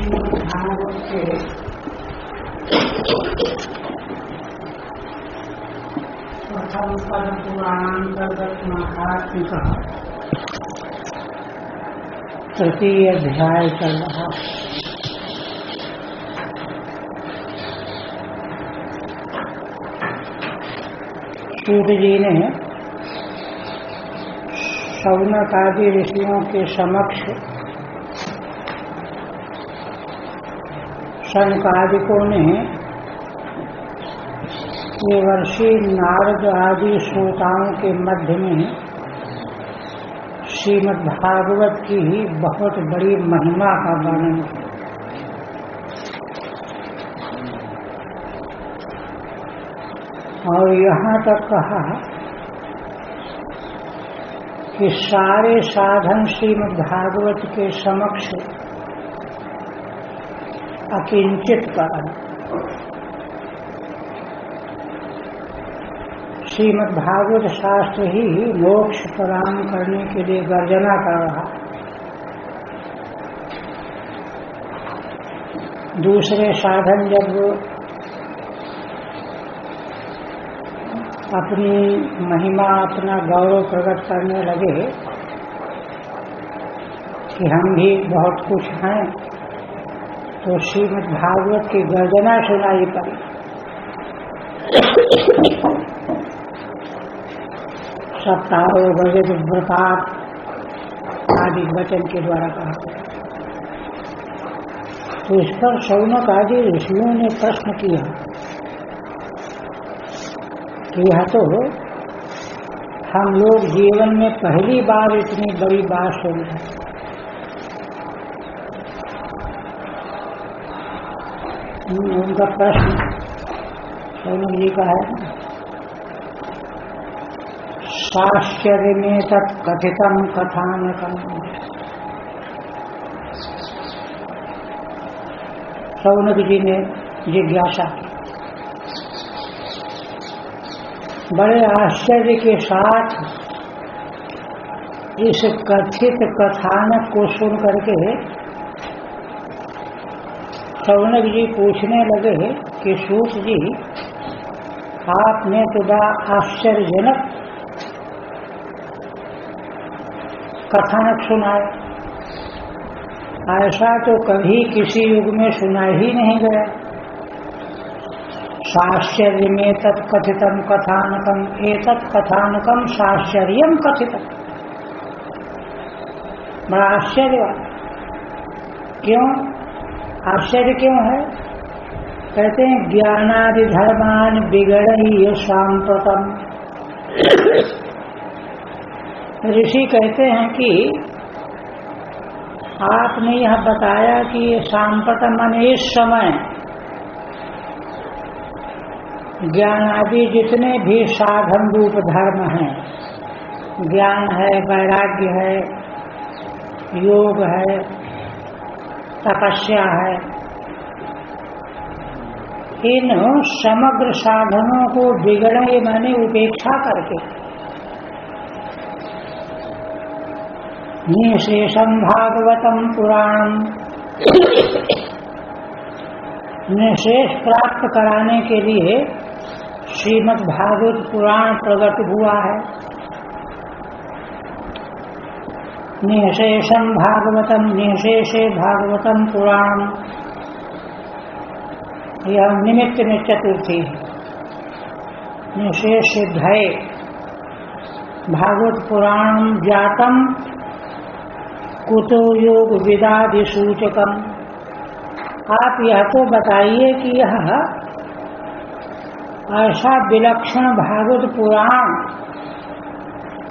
भागवत के प्रथम पद पुराणांतर्गत महात्मिका तृतीय अध्याय चल रहा। सूत जी ने शौनक आदि ऋषियों के समक्ष शनकादिकों ने देवर्षि नारद आदि श्रोताओं के मध्य में श्रीमद् भागवत की बहुत बड़ी महिमा का वर्णन किया। और यहाँ तक कहा कि सारे साधन श्रीमद् भागवत के समक्ष अकिंचित कारण। श्रीमद् भागवत शास्त्र ही मोक्ष प्रदान करने के लिए गर्जना कर रहा। दूसरे साधन जब अपनी महिमा अपना गौरव प्रकट करने लगे कि हम भी बहुत कुछ हैं, तो श्रीमद् भागवत की गर्जना सुनाई पड़ी। सप्ताह भगवत व्रतात् आदि वचन के द्वारा कहा। तो इस पर शौनक आदि ऋषियों ने प्रश्न किया कि यह तो हम लोग जीवन में पहली बार इतनी बड़ी बात सुन रहे हैं। उनका प्रश्न शौनक जी का है, शास्त्र में तत्कथितम कथानकम। शौनक जी ने जिज्ञासा की। बड़े आश्चर्य के साथ इस कथित कथानक को सुन करके शौनक जी पूछने लगे कि सूत जी, आपने तो बड़ा आश्चर्यजनक कथानक सुनाया, ऐसा तो कभी किसी युग में सुना ही नहीं गया। साश्चर्य में तत्कथितम कथानकम एतत् कथानकम साश्चर्यम कथितम। बड़ा आश्चर्य। क्यों आश्चर्य क्यों है? कहते हैं ज्ञानादि धर्मान बिगड़ई सांप्रतम। ऋषि कहते हैं कि आपने यह बताया कि ये सांप्रतम माने इस समय ज्ञान आदि जितने भी साधन रूप धर्म हैं, ज्ञान है, वैराग्य है, योग है, तपस्या है, इन समग्र साधनों को बिगड़े माने उपेक्षा करके निशेषम भागवतम पुराणम, निशेष प्राप्त कराने के लिए श्रीमद् भागवत पुराण प्रकट हुआ है। निशेषम भागवतम निशेषे भागवतम पुराण, यह निमित्त में चतुर्थी है। निशेष सिद्धये भागवत पुराण जातम कुतो योग विदादि सूचकम। आप यह तो बताइए कि यह ऐसा विलक्षण भागवत पुराण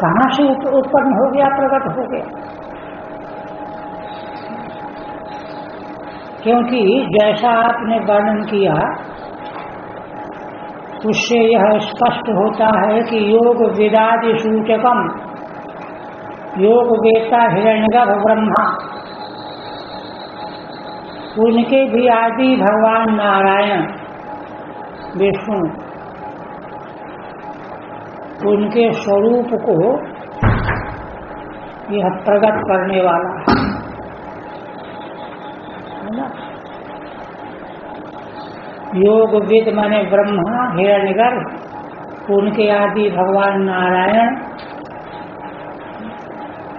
कहाँ से उत्पन्न हो गया, प्रकट हो गया? क्योंकि जैसा आपने वर्णन किया उससे यह स्पष्ट होता है कि योग विदादि सूचकम, योग वेता हिरण्यगर्भ ब्रह्मा, उनके भी आदि भगवान नारायण विष्णु, उनके स्वरूप को यह प्रकट करने वाला है ना। योगविद माने ब्रह्मा, हिरण्यगर्भ, उनके आदि भगवान नारायण,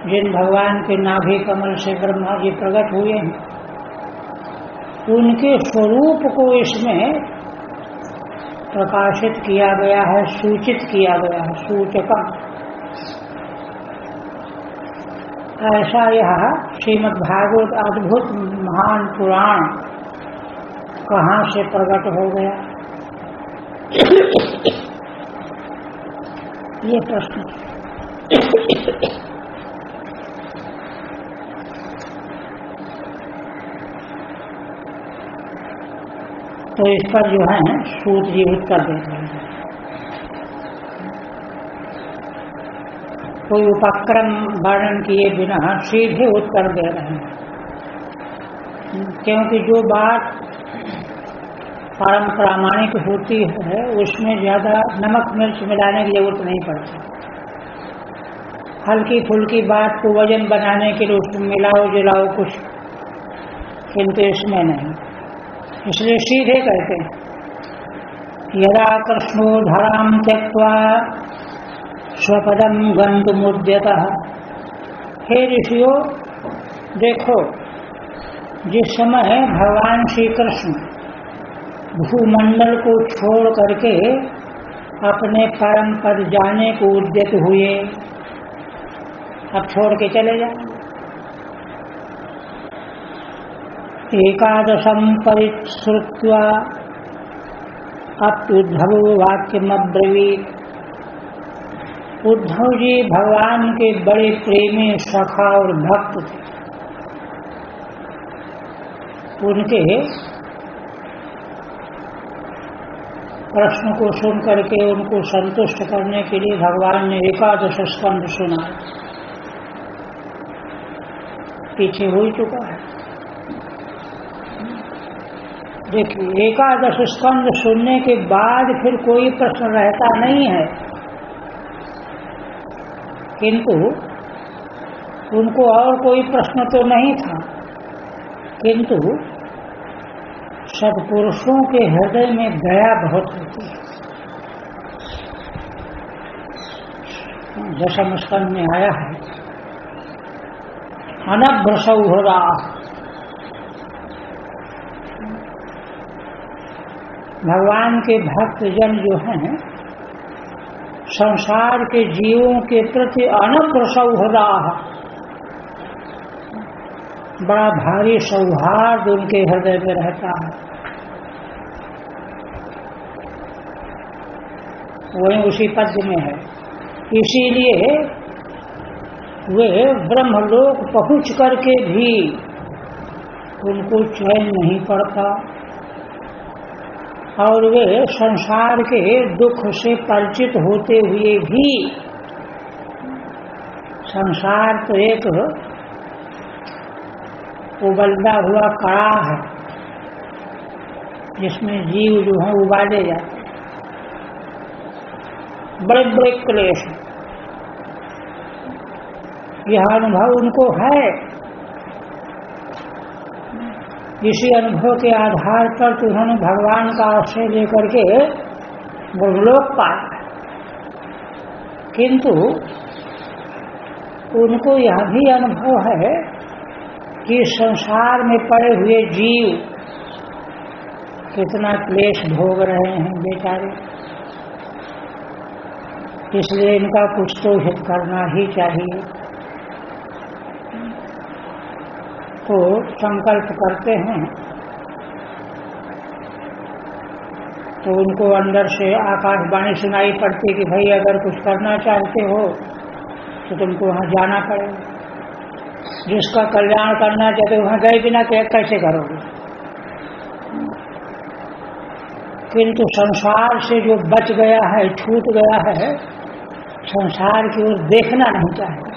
जिन भगवान के नाभि कमल से ब्रह्मा जी प्रकट हुए हैं, उनके स्वरूप को इसमें प्रकाशित किया गया है, सूचित किया गया है, सूचकम। ऐसा यह श्रीमद् भागवत अद्भुत महान पुराण कहाँ से प्रकट हो गया, ये प्रश्न। तो इस पर जो है सूत जी उत्तर दे रहे हैं। कोई उपक्रम वर्णन किए बिना सीधे उत्तर दे रहे हैं, क्योंकि जो बात परम प्रामाणिक होती है उसमें ज्यादा नमक मिर्च मिलाने की जरूरत नहीं पड़ती। हल्की फुल्की बात को वजन बनाने के लिए उसमें मिलाओ जुलाओ कुछ, किंतु इसमें नहीं। इसलिए सीधे कहते हैं, यदा कृष्णो धराम त्यक्त्वा स्वपदम गन्तुमुद्यतः। हे ऋषियों, देखो, जिस समय भगवान श्री कृष्ण भूमंडल को छोड़ करके अपने परम पद जाने को उद्यत हुए, अब छोड़ के चले जाए। एकादशम परिश्रुत्वा अत्युद्धव वाक्यमब्रवीत्। उद्धव जी भगवान के बड़े प्रेमी सखा और भक्त थे। उनके प्रश्न को सुन करके उनको संतुष्ट करने के लिए भगवान ने एकादश स्कंद सुना। पीछे हो ही चुका है। देखिए, एकादश स्कंद सुनने के बाद फिर कोई प्रश्न रहता नहीं है, किंतु उनको और कोई प्रश्न तो नहीं था, किंतु सत्पुरुषों के हृदय में दया बहुत होती है। दशम स्कंद में आया है, अनभ्र सौहृदा। भगवान के भक्त जन जो हैं, संसार के जीवों के प्रति अनभ्र सौहृदा, बड़ा भारी सौहार्द उनके हृदय में रहता है। वही उसी पद में है। इसीलिए वे ब्रह्मलोक पहुंच करके भी उनको चैन नहीं पड़ता, और वे संसार के दुख से परिचित होते हुए भी, संसार तो एक उबलता हुआ कड़ा है जिसमें जीव जो है उबाले जाते, बड़े बड़े क्लेश। यह अनुभव उनको है। इसी अनुभव के आधार पर तो उन्होंने भगवान का आश्रय लेकर के ब्रह्मलोक पाया, किंतु उनको यह भी अनुभव है कि संसार में पड़े हुए जीव कितना क्लेश भोग रहे हैं बेचारे, इसलिए इनका कुछ तो हित करना ही चाहिए। तो संकल्प करते हैं, तो उनको अंदर से आकाशवाणी सुनाई पड़ती कि भाई अगर कुछ करना चाहते हो तो तुमको वहाँ जाना पड़ेगा। जिसका कल्याण करना चाहते हो वहाँ गए बिना कैसे करोगे। किंतु संसार से जो बच गया है, छूट गया है, संसार की ओर देखना नहीं चाहता।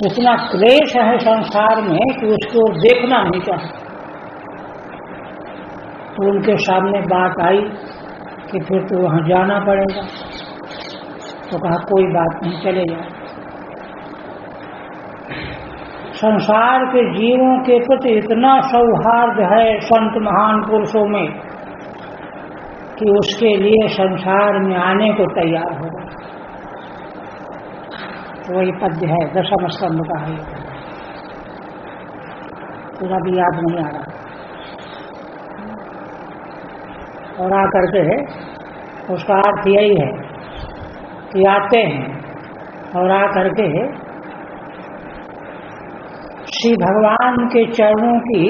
इतना क्लेश है संसार में कि उसकी ओर देखना नहीं चाहता। तो उनके सामने बात आई कि फिर तो वहाँ जाना पड़ेगा। तो कहा कोई बात नहीं, चले जाओ। संसार के जीवों के प्रति इतना सौहार्द है संत महान पुरुषों में कि उसके लिए संसार में आने को तैयार होगा। वही पद्य है, दशम स्कंद का है, पूरा भी याद नहीं आ रहा। और आकर के उसका अर्थ यही है कि आते हैं और आकर के श्री भगवान के चरणों की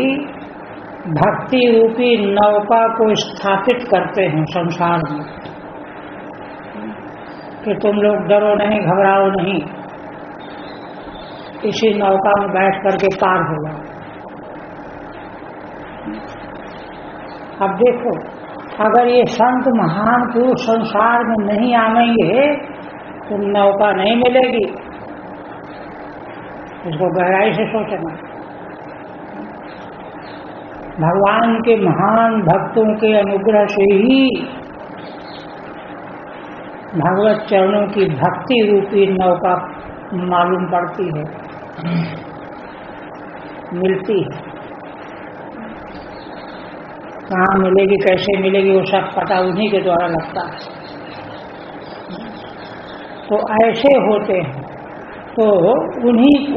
भक्ति रूपी नौका को स्थापित करते हैं संसार में कि तुम लोग डरो नहीं, घबराओ नहीं, इसी नौका में बैठ करके पार हो जाओ। अब देखो, अगर ये संत महान पुरुष संसार में नहीं आएंगे तो नौका नहीं मिलेगी। इसको गहराई से सोचना। भगवान के महान भक्तों के अनुग्रह से ही भगवत चरणों की भक्ति रूपी नौका मालूम पड़ती है, मिलती है। कहाँ मिलेगी, कैसे मिलेगी, वो सब पता उन्हीं के द्वारा लगता है। तो ऐसे होते हैं, तो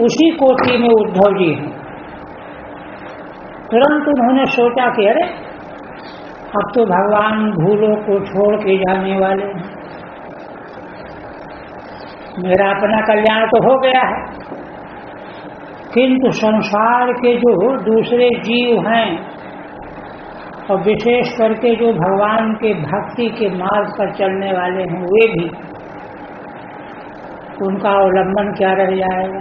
उसी कोटि में उद्धव जी हैं। तुरंत उन्होंने सोचा कि अरे अब तो भगवान भूलों को छोड़ के जाने वाले हैं, मेरा अपना कल्याण तो हो गया है, किंतु संसार के जो दूसरे जीव हैं और विशेष करके जो भगवान के भक्ति के मार्ग पर चलने वाले हैं, वे भी, उनका अवलंबन क्या रह जाएगा,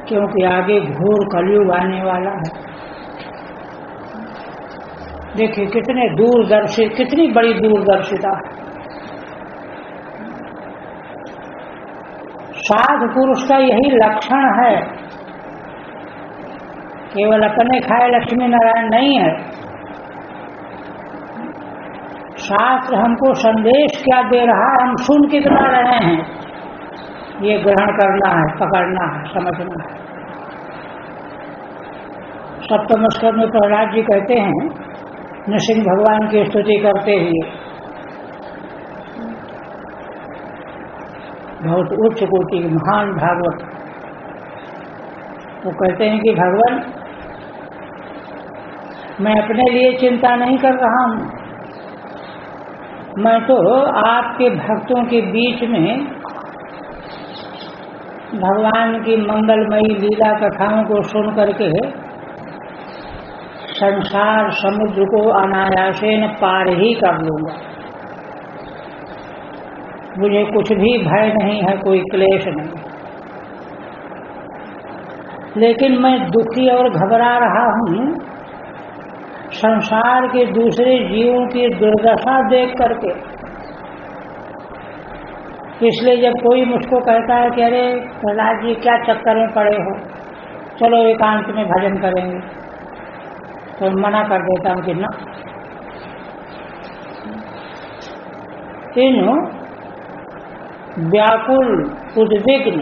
क्योंकि आगे घोर कलयुग आने वाला है। देखिए कितने दूरदर्शी, कितनी बड़ी दूरदर्शिता। साधु पुरुष का यही लक्षण है, केवल अपने खाए लक्ष्मी नारायण नहीं है। शास्त्र हमको संदेश क्या दे रहा है, हम सुन कितना रहे हैं, ये ग्रहण करना है, पकड़ना है, समझना है। सप्तम स्कंद में प्रहलाद जी कहते हैं, नृसिंह भगवान की स्तुति करते हुए, बहुत उच्च कोटि के महान भागवत, वो कहते हैं कि भगवान मैं अपने लिए चिंता नहीं कर रहा हूं, मैं तो आपके भक्तों के बीच में भगवान की मंगलमयी लीला कथाओं को सुन करके संसार समुद्र को अनायासेन पार ही कर लूंगा। मुझे कुछ भी भय नहीं है, कोई क्लेश नहीं, लेकिन मैं दुखी और घबरा रहा हूं संसार के दूसरे जीवों की दुर्दशा देख करके। इसलिए जब कोई मुझको कहता है कि अरे प्रहलाद जी क्या चक्कर में पड़े हो, चलो एकांत में भजन करेंगे, तो मना कर देता हूं कि ना, इन व्याकुल उद्विग्न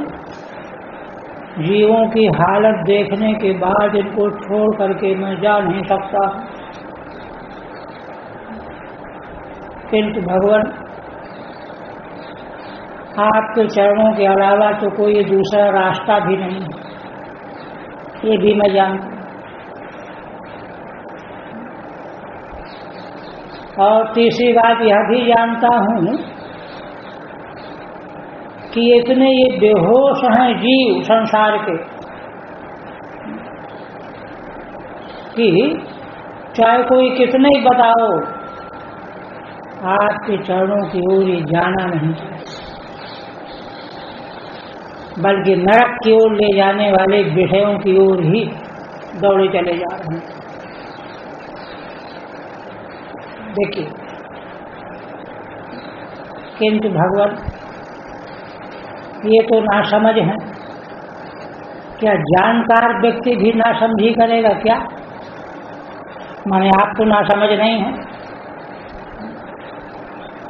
जीवों की हालत देखने के बाद इनको छोड़ करके मैं जा नहीं सकता। किंतु भगवान आपके चरणों के अलावा तो कोई दूसरा रास्ता भी नहीं है, ये भी मैं जानता हूं। और तीसरी बात यह भी जानता हूं कि इतने ये बेहोश हैं जीव संसार के कि चाहे कोई कितने ही बताओ, आपके चरणों की ओर ये जाना नहीं चाहिए, बल्कि नरक की ओर ले जाने वाले विषयों की ओर ही दौड़े चले जा रहे हैं। देखिए, किंतु भगवान ये तो नासमझ है। क्या जानकार व्यक्ति भी नासमझी करेगा क्या? माने आप तो नासमझ नहीं है।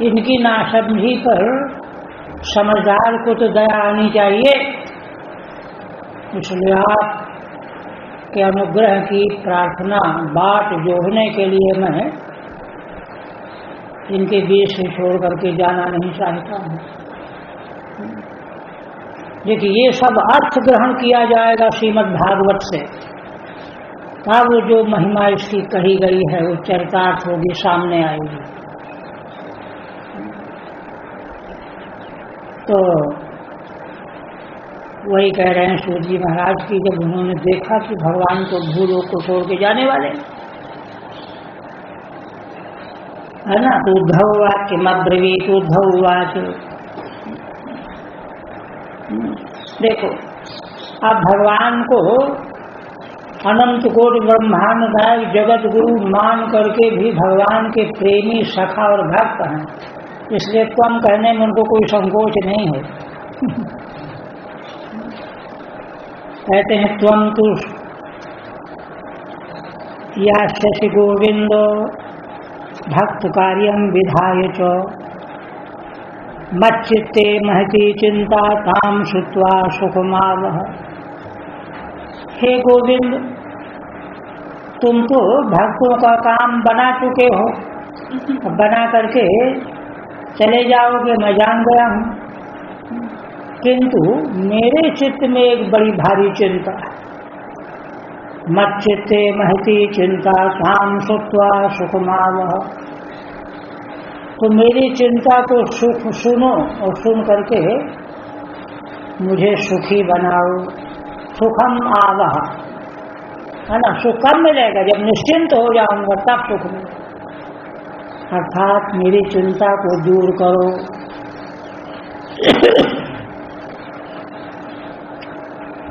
इनकी नासमझी पर समझदार को तो दया आनी चाहिए इसलिए आप के अनुग्रह की प्रार्थना बाट जोहने के लिए मैं इनके बीच से छोड़ करके जाना नहीं चाहता हूँ। देखिए ये सब अर्थ ग्रहण किया जाएगा श्रीमद् भागवत से, तब वो जो महिमा इसकी कही गई है वो चरितार्थ होगी, सामने आएगी। तो वही कह रहे हैं सूत जी महाराज की, जब उन्होंने देखा कि भगवान को भूलोक को छोड़ के जाने वाले है ना, तो उद्धव वाक्य मब्रवीत, उद्धव वाक्य। देखो अब भगवान को अनंत कोटि ब्रह्मांड नायक जगत गुरु मान करके भी भगवान के प्रेमी सखा और भक्त हैं, इसलिए त्वम कहने में उनको कोई संकोच नहीं है। कहते हैं त्वम तु या शशि गोविंदो भक्त कार्यम विधाय च मच्चित्ते महती चिंता ताम श्रुत्वा सुखमावह। हे गोविंद, तुम तो भक्तों का काम बना चुके हो, बना करके चले जाओगे, मैं जान गया हूँ, किंतु मेरे चित्त में एक बड़ी भारी चिंता है। मच्चित्ते महती चिंता ताम श्रुत्वा सुखमावह। तो मेरी चिंता को सुख सुनो और सुन करके मुझे सुखी बनाओ। सुखम आवह, है ना, सुख कब मिलेगा? जब निश्चिंत हो जाऊंगा तब सुख मिलेगा। अर्थात मेरी चिंता को दूर करो।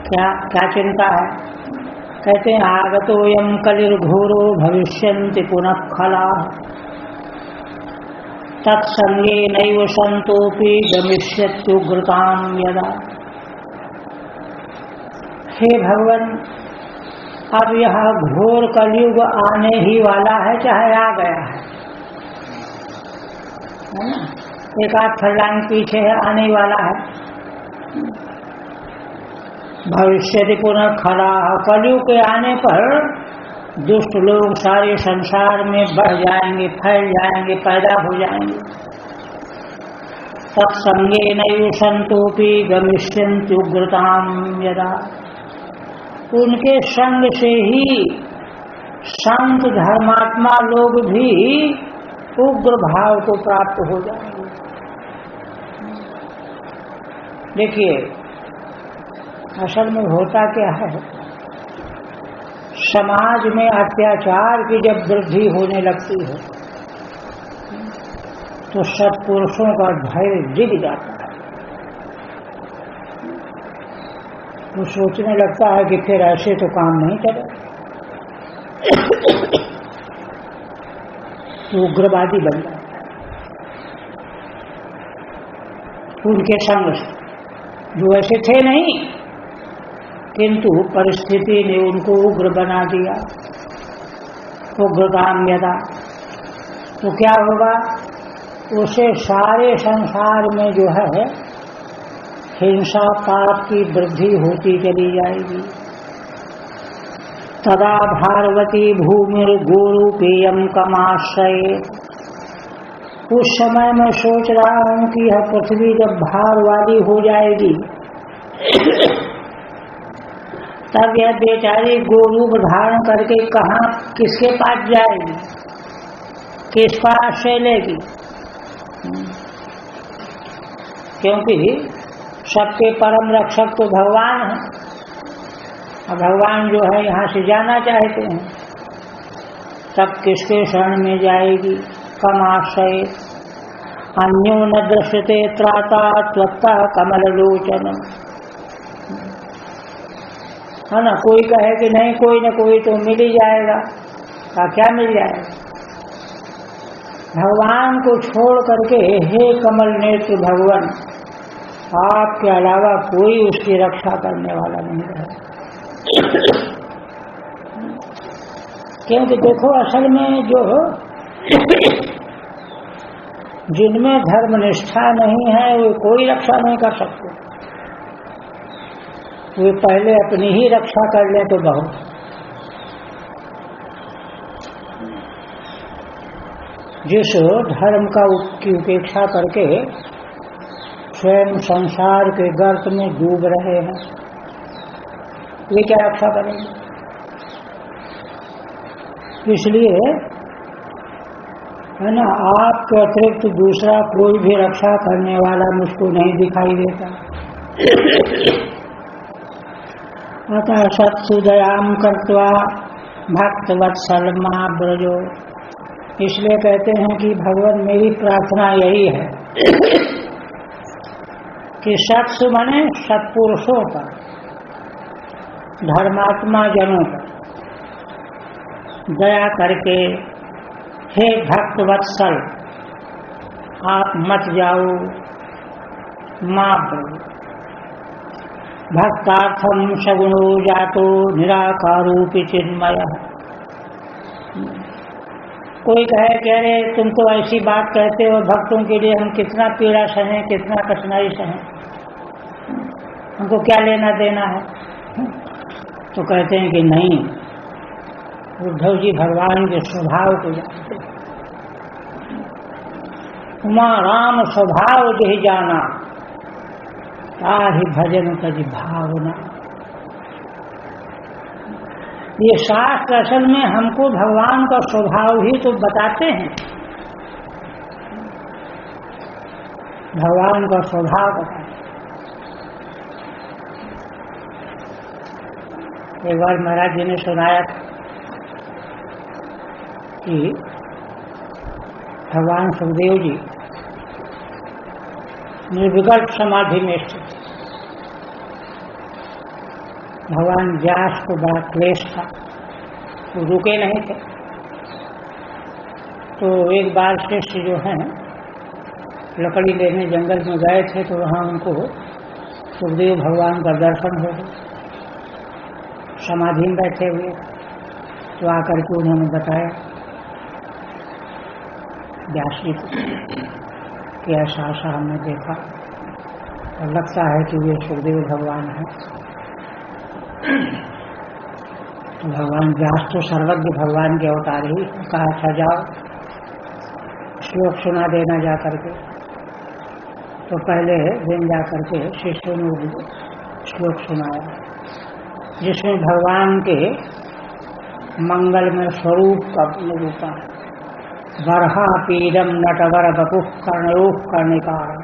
क्या क्या चिंता है? कहते हैं आगतोयम कलिर्घोरो भविष्यन्ति पुनः खला तत्संगे नैव संतोपि गमिष्यत्युग्रताम यदा। हे भगवान, अब यह घोर कलयुग आने ही वाला है, चाहे आ गया है ना, एक आध फरलांग पीछे है, आने वाला है। भविष्य पुनः खड़ा, कलयुग के आने पर दुष्ट लोग सारे संसार में बढ़ जाएंगे, फैल जाएंगे, पैदा हो जाएंगे। तत्संगे नैव संतोपि गमिष्यन्ति उग्रताम यदा। उनके संग से ही संत धर्मात्मा लोग भी उग्र भाव को प्राप्त हो जाएंगे। देखिए असल में होता क्या है, समाज में अत्याचार की जब वृद्धि होने लगती है तो सत्पुरुषों का धैर्य डिग जाता है। वो सोचने लगता है कि फिर ऐसे तो काम नहीं चले, तो उग्रवादी बन जाता है। उनके संग जो ऐसे थे नहीं, किंतु परिस्थिति ने उनको उग्र बना दिया, उग्रताम यदा। तो क्या होगा? उसे सारे संसार में जो है हिंसा पाप की वृद्धि होती चली जाएगी। तदा भारवती भूमिर गोरूपेयम कमाश्रये। उस समय मैं सोच रहा हूं कि यह पृथ्वी जब भार वाली हो जाएगी तब यह बेचारी गोरूप धारण करके कहाँ किसके पास जाएगी, किसका आश्रय लेगी? क्योंकि सबके परम रक्षक तो भगवान है, और भगवान जो है यहाँ से जाना चाहते हैं, तब किसके शरण में जाएगी? कम आश्रय अन्यो न दृश्यते त्राता त्वत्तः कमल लोचन। है ना, कोई कहे कि नहीं कोई न कोई तो मिल ही जाएगा, क्या मिल जाएगा? भगवान को छोड़ करके हे कमल नेत्र भगवान, आपके अलावा कोई उसकी रक्षा करने वाला नहीं है। क्योंकि देखो असल में जो जिनमें धर्म निष्ठा नहीं है वो कोई रक्षा नहीं कर सकते। वे पहले अपनी ही रक्षा कर लें तो बहुत। जिस धर्म की उपेक्षा करके स्वयं संसार के गर्त में डूब रहे हैं, वे क्या रक्षा करेंगे? इसलिए है ना, आपके अतिरिक्त दूसरा कोई भी रक्षा करने वाला मुझको नहीं दिखाई देता। अतः सत्सुदयाम कर्त्वा भक्तवत्सल मां ब्रजो। इसलिए कहते हैं कि भगवान मेरी प्रार्थना यही है कि सत्सु माने सत्पुरुषों पर, धर्मात्मा जनों पर दया करके, हे भक्त वत्सल आप मत जाओ मां ब्रजो। भक्तार्थम सगुणो जातो निराकारोपि चिन्मय। कोई कहे कि अरे तुम तो ऐसी बात कहते हो, भक्तों के लिए हम कितना पीड़ा सहें, कितना कठिनाई सहें, हमको क्या लेना देना है। तो कहते हैं कि नहीं, उद्धव जी भगवान के स्वभाव को जानते हैं। उमा राम स्वभाव जही जाना, ताहि भजन तज भावना। ये शास्त्र असल में हमको भगवान का स्वभाव ही तो बताते हैं, भगवान का स्वभाव बताते हैं। एक बार महाराज जी ने सुनाया कि भगवान सुखदेव जी निर्विकल्प समाधि में स्थित। भगवान व्यास को बड़ा क्लेश था, वो रुके नहीं थे। तो एक बार शिष्य जो हैं लकड़ी लेने जंगल में गए थे, तो वहाँ उनको सुखदेव भगवान का दर्शन हो गया, समाधि में बैठे हुए। तो आकर के उन्होंने बताया व्यास जी को कि ऐसा ऐसा हमने देखा और लगता है कि वे सुखदेव भगवान हैं। तो भगवान व्यास तो सर्वज्ञ भगवान के अवतार ही। कहा अच्छा जाओ श्लोक सुना देना जा करके। तो पहले दिन जा करके शिष्यों ने श्लोक सुनाया, जिसमें भगवान के मंगलमय स्वरूप का निरूपण है। बरहा पीडम नटवर बपुः कर्णयोः कर्णिकारं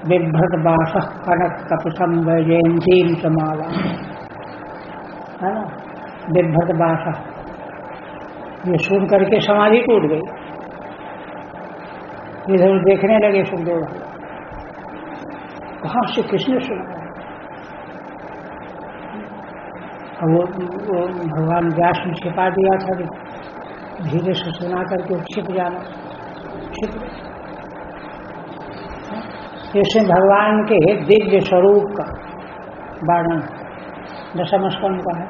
बिभ्रत बासः कनक कपिशं वैजयन्तीं समाला। है ना, बिभ्रत बासः, ये सुन करके समाधि टूट गई। इधर देखने लगे सुखदेव, कहाँ से किसने सुना? वो भगवान व्यास ने छिपा दिया था कि धीरे से सुना करके छिप जाना, छिप गए। इसमें भगवान के दिव्य स्वरूप का वर्णन दशम स्कंद का है।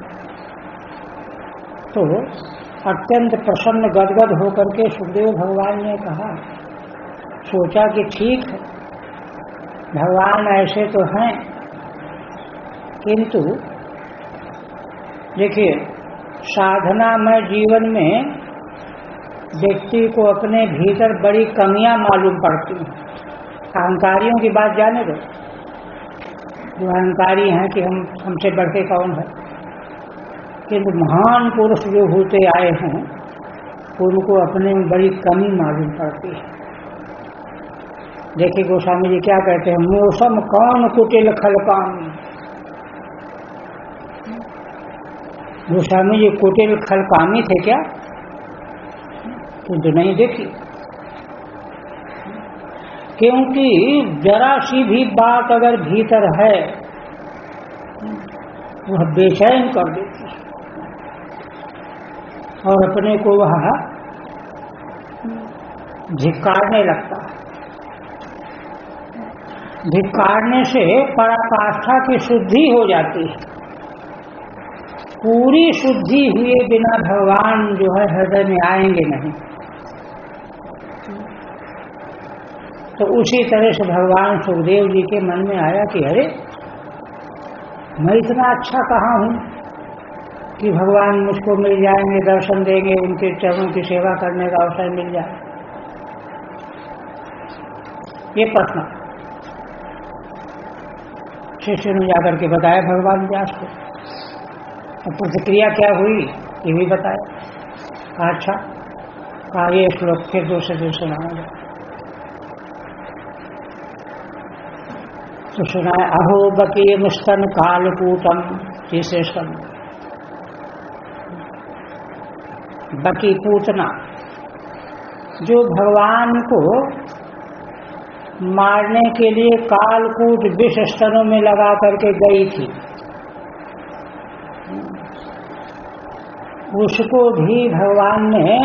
तो अत्यंत प्रसन्न गदगद होकर के सुखदेव भगवान ने कहा, सोचा कि ठीक है भगवान ऐसे तो हैं, किंतु देखिए साधनामय जीवन में व्यक्ति को अपने भीतर बड़ी कमियां मालूम पड़ती हैं। अहंकारियों की बात जाने दो, जो अहंकारी हैं कि हम हमसे बढ़ के कौन है, किंतु महान पुरुष जो होते आए हैं उनको अपने में बड़ी कमी मालूम पड़ती है। देखिए गोस्वामी जी क्या कहते हैं, मौसम कौन कुटिल खलकामी। गोस्वामी जी कुटिल खलकामी थे क्या? किंतु नहीं देखी, क्योंकि जरा सी भी बात अगर भीतर है वह बेचैन कर देती है और अपने को वह धिक्कारने लगता है। धिक्कारने से पराकाष्ठा की शुद्धि हो जाती है। पूरी शुद्धि हुए बिना भगवान जो है हृदय में आएंगे नहीं। तो उसी तरह से भगवान सुखदेव जी के मन में आया कि अरे मैं इतना अच्छा कहाँ हूँ कि भगवान मुझको मिल जाएंगे, दर्शन देंगे, उनके चरणों की सेवा करने का अवसर मिल जाए। ये प्रश्न शिष्य ने जाकर के बताया भगवान व्यास को। और प्रतिक्रिया क्या हुई ये भी बताया। कहा अच्छा, कहा ये श्लोक फिर दूसरे दिन सुनाऊंगा। तो सुनाए अहो बकीय स्तन कालकूटम, तीसरे स्तन बकी पूतना जो भगवान को मारने के लिए कालकूट विष स्तनों में लगा करके गई थी, उसको भी भगवान ने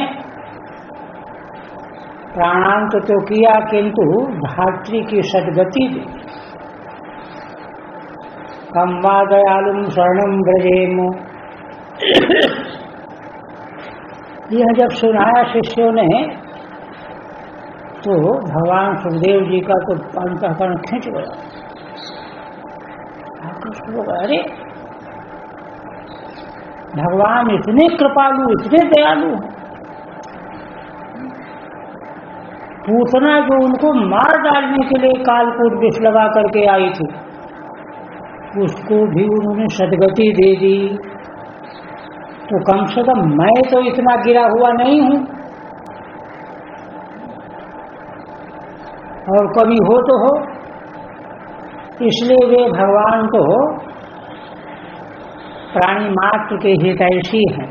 प्राणांत तो किया किंतु धात्री की सद्गति दी। कम वा दयालुम शरणम ब्रजेम, यह जब सुनाया शिष्यों ने तो भगवान सुखदेव जी का तो अंतःकरण खींच गया। अरे भगवान इतने कृपालु, इतने दयालु, पूतना जो उनको मार डालने के लिए कालकूट विष लगा करके आई थी, उसको भी उन्होंने सद्गति दे दी। तो कम से कम मैं तो इतना गिरा हुआ नहीं हूं, और कभी हो तो हो। इसलिए वे भगवान को प्राणी मात्र के हितैषी हैं,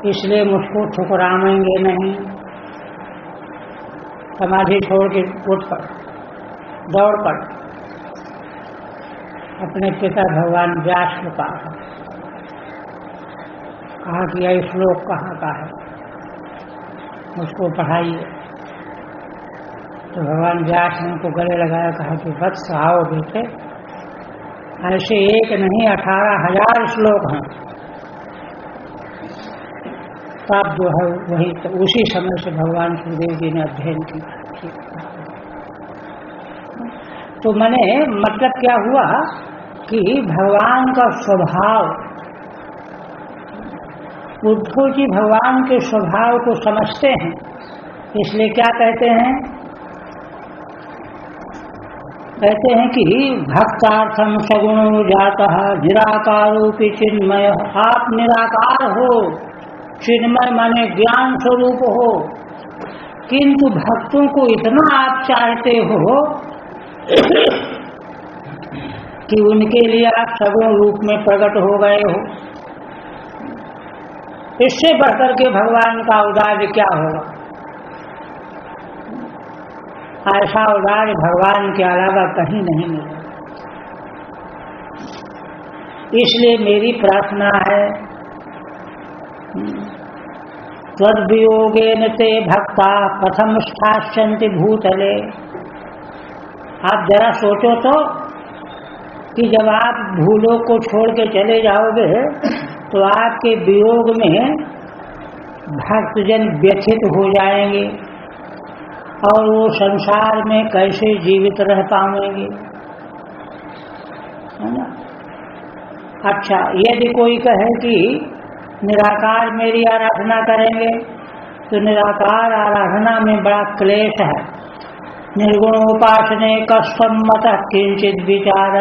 इसलिए मुझको ठुकराएंगे नहीं। समाधि छोड़ के उठ पड़, दौड़ पड़, अपने पिता भगवान व्यास के पास कहा कि यह श्लोक कहाँ का है, उसको पढ़ाइए। तो भगवान व्यास ने उनको गले लगाया, कहा कि वत्स आओ बेटे, ऐसे एक नहीं 18,000 श्लोक हैं। तब जो है वही तो उसी समय से भगवान सुखदेव जी ने अध्ययन किया। तो मैंने मतलब क्या हुआ कि भगवान का स्वभाव, उद्धव जी भगवान के स्वभाव को समझते हैं, इसलिए क्या कहते हैं, कहते हैं कि भक्तार्थम सगुणो जातः निराकारोपि चिन्मय। आप निराकार हो, चिन्मय माने ज्ञान स्वरूप हो, किंतु भक्तों को इतना आप चाहते हो कि उनके लिए आप सगुण रूप में प्रकट हो गए हो। इससे बढ़कर के भगवान का औदार्य क्या होगा। ऐसा औदार्य भगवान के अलावा कहीं नहीं मिलेगा। इसलिए मेरी प्रार्थना है, त्वद्वियोगेन ते भक्ता कथम स्थास्यन्ति भूतले। आप जरा सोचो तो कि जब आप भूलोक को छोड़ के चले जाओगे तो आपके वियोग में भक्तजन व्यथित हो जाएंगे और वो संसार में कैसे जीवित रह पाएंगे, है ना। अच्छा, यदि कोई कहे कि निराकार मेरी आराधना करेंगे, तो निराकार आराधना में बड़ा क्लेश है। निर्गुणोपासने कष्टम मतः किंचित विचार।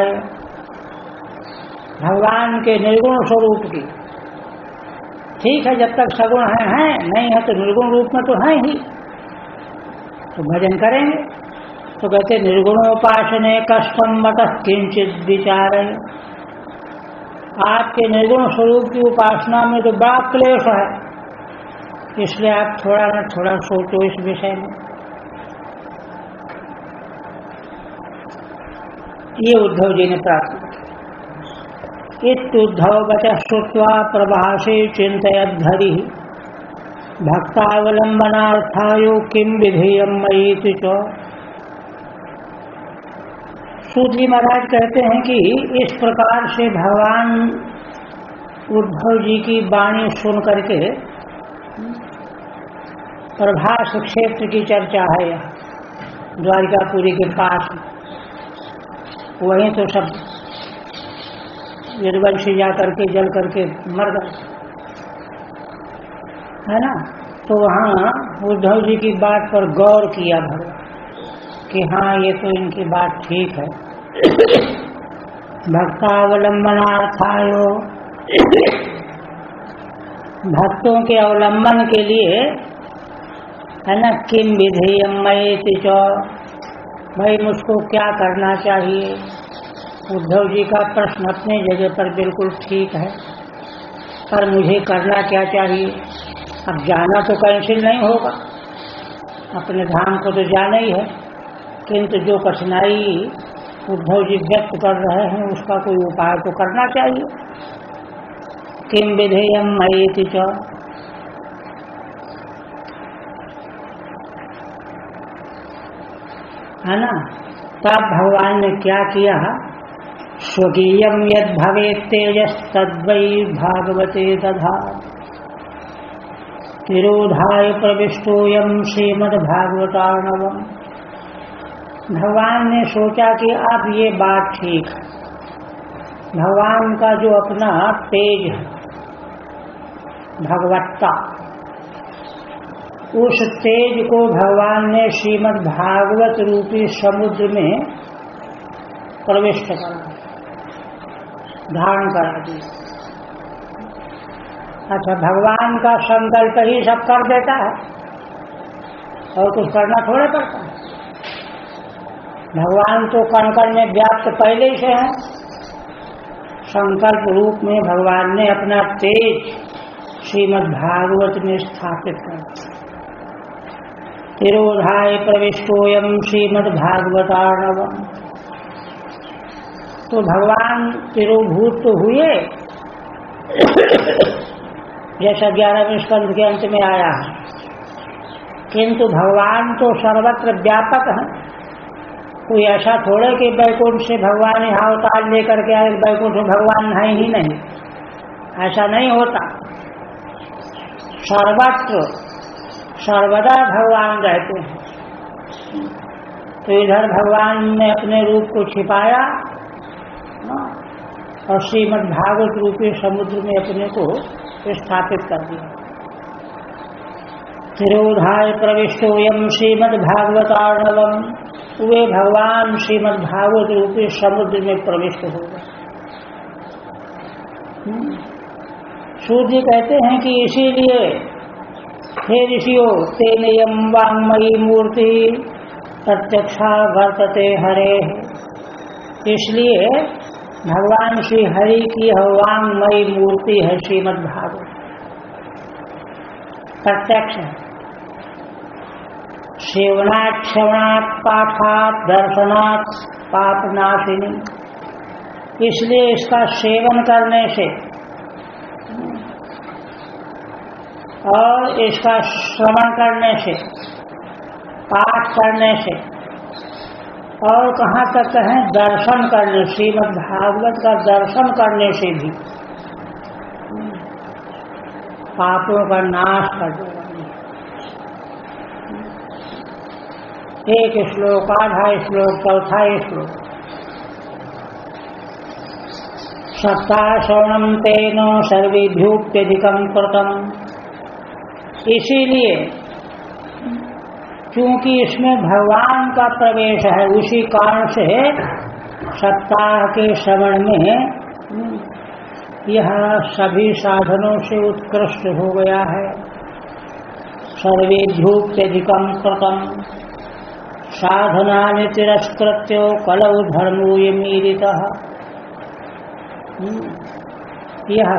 भगवान के निर्गुण स्वरूप की, ठीक है, जब तक सगुण है, नहीं है तो निर्गुण रूप में तो है ही, तो भजन करेंगे। तो कहते निर्गुणोपासने कष्टम मतः किंचित विचार। आपके निर्गुण स्वरूप की उपासना में तो बड़ा क्लेश है, इसलिए आप थोड़ा न थोड़ा सोचो इस विषय में। ये उद्धव जी ने प्रार्थना की। इत्युद्धव वचः श्रुत्वा प्रभासे चिन्तयद्धरि भक्तावलंबनार्थायो किम विधेयम मयीति च। सूत जी महाराज कहते हैं कि इस प्रकार से भगवान उद्धव जी की वाणी सुन करके प्रभास क्षेत्र की चर्चा है, द्वारिकापुरी के पास, वहीं तो सब यदुवंशी जा करके जल करके मर गए, है ना। तो वहाँ उद्धव जी की बात पर गौर किया भगवान कि हाँ ये तो इनकी बात ठीक है। भक्तावलंबनार्थायो, भक्तों के अवलंबन के लिए, है ना, किम विधेयम मयेति च, भाई मुझको क्या करना चाहिए। उद्धव जी का प्रश्न अपने जगह पर बिल्कुल ठीक है, पर मुझे करना क्या चाहिए। अब जाना तो कैंसिल नहीं होगा, अपने धाम को तो जाना ही है, किंतु जो कठिनाई उद्धव जी व्यक्त कर रहे हैं उसका कोई उपाय तो करना चाहिए। किम विधेयम मयेति च, है ना। तब भगवान ने क्या किया, स्वकीयम यद भवेत् तेजस् तद्वै भागवते दधा, तिरोधाय प्रविष्टोयम श्रीमद्भागवतार्णवम्। भगवान ने सोचा कि अब ये बात ठीक है। भगवान का जो अपना तेज है, भगवत्ता, उस तेज को भगवान ने श्रीमद् भागवत रूपी समुद्र में प्रविष्ट करा, धारण करा दिया। अच्छा, भगवान का संकल्प ही सब कर देता है और कुछ करना थोड़े पड़ता है। भगवान तो कण कण में व्याप्त पहले ही से है। संकल्प रूप में भगवान ने अपना तेज श्रीमद् भागवत में स्थापित कर, तिरोधाय प्रविष्टोयम श्रीमद् भागवतार्णवम्। तो भगवान तिरोभूत तो हुए, जैसा 11वें स्कंद के अंत में आया है, किंतु भगवान तो सर्वत्र व्यापक है। कोई ऐसा थोड़े कि बैकुंठ से भगवान यहाँ अवतार लेकर के आए, बैकुंठ में भगवान है ही नहीं, ऐसा नहीं होता। सर्वत्र सर्वदा भगवान रहते हैं। तो इधर भगवान ने अपने रूप को छिपाया और श्रीमद् भागवत रूपी समुद्र में अपने को स्थापित कर दिया। तिरोधाय प्रविष्टोयम श्रीमद् भागवतार्णवम्, वे भगवान श्रीमद् भागवत रूपी समुद्र में प्रविष्ट हो गए। सूर्य कहते हैं कि इसीलिए हे ऋषियों, तेनयम वाङ्मयी मूर्ति प्रत्यक्षा वर्तते हरे। इसलिए भगवान श्री हरि की वाङ्मयी मूर्ति है श्रीमद् भागवत, प्रत्यक्ष है। सेवनात् श्रवणात् पाठात् दर्शनात् पापनाशिनी। इसलिए इसका सेवन करने से और इसका श्रवण करने से, पाठ करने से, और कहाँ तक कहें दर्शन करने, श्रीमद् भागवत का दर्शन करने से भी पापों का नाश कर देगा। एक श्लोक, आधा श्लोक, चौथा श्लोक। सप्ताह श्रवणम तेन सर्वेभ्योऽप्यधिकं कृतम्। इसीलिए क्योंकि इसमें भगवान का प्रवेश है, उसी कारण से सप्ताह के श्रवण में यह सभी साधनों से उत्कृष्ट हो गया है। सर्वेभ्योऽप्यधिकं कृतम् साधनानि तिरस्कृत्य कलौ धर्मोऽयमीरितः। यह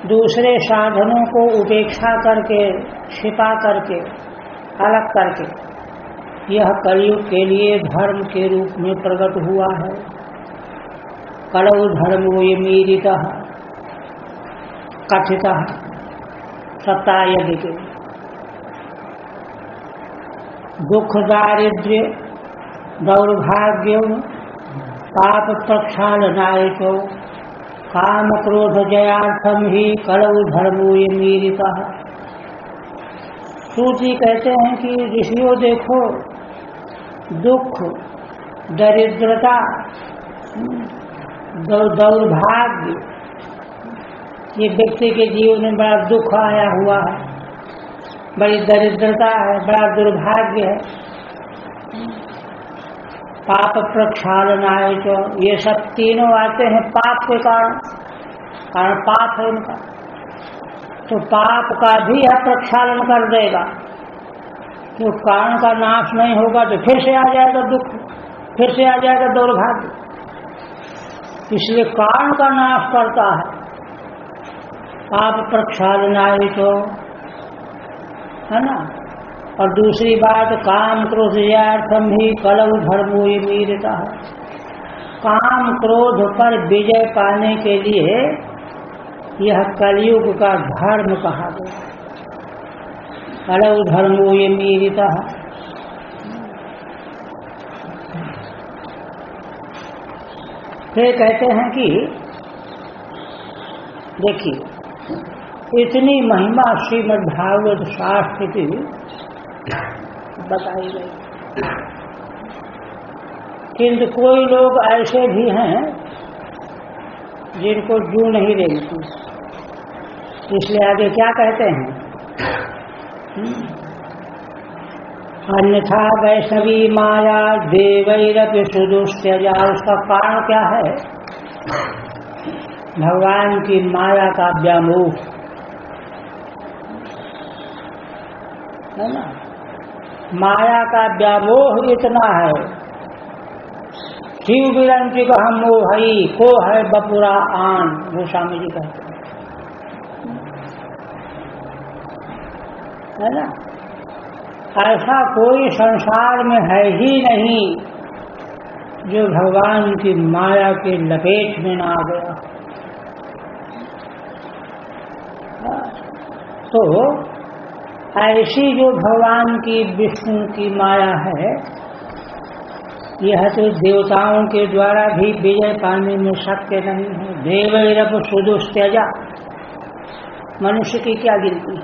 दूसरे साधनों को उपेक्षा करके, छिपा करके, अलग करके यह कलयुग के लिए धर्म के रूप में प्रकट हुआ है। कलौ धर्मोऽयमीरितः कथितः सप्ताह यज्ञ के। दुख दारिद्र्य दौर्भाग्य पाप प्रक्षालनाय च काम क्रोध जयार्थम ही कलौ धर्मोऽयमीरितः। सूची कहते हैं कि ऋषियों देखो, दुख, दरिद्रता, दौर्भाग्य, ये व्यक्ति के जीवन में बड़ा दुख आया हुआ है, बड़ी दरिद्रता है, बड़ा दुर्भाग्य है। पाप प्रक्षालनाय च, ये सब तीनों आते हैं पाप के कारण पाप है इनका, तो पाप का भी यह प्रक्षालन कर देगा। तो कारण का नाश नहीं होगा तो फिर से आ जाएगा दुख, फिर से आ जाएगा दुर्भाग्य। इसलिए कारण का नाश करता है। पाप प्रक्षालनाय तो है ना। और दूसरी बात, काम क्रोध जयार्थम ही कलौ धर्मो ये मीरता है। काम क्रोध पर विजय पाने के लिए यह कलयुग का धर्म कहा गया। कलौ धर्मो ये मीरता है। फिर कहते हैं कि देखिए, इतनी महिमा श्रीमद् भागवत शास्त्र की बताई गई, किंतु कोई लोग ऐसे भी हैं जिनको जू नहीं रेंगती। इसलिए आगे क्या कहते हैं, अन्यथा वैष्णवी माया देवैरपि सुदुष्त्यजा। उसका कारण क्या है, भगवान की माया का व्यामोह है ना। माया का व्यामोह इतना है, शिव विरंची का हम मोहई को है बपुरा आन, गोस्वामी जी कहते है ना। ऐसा कोई संसार में है ही नहीं जो भगवान की माया के लपेट में ना आ गया। तो ऐसी जो भगवान की विष्णु की माया है, यह तो देवताओं के द्वारा भी विजय पाने में शक्य नहीं है। देवैरप सुदुष्त्यजा, मनुष्य की क्या गिनती।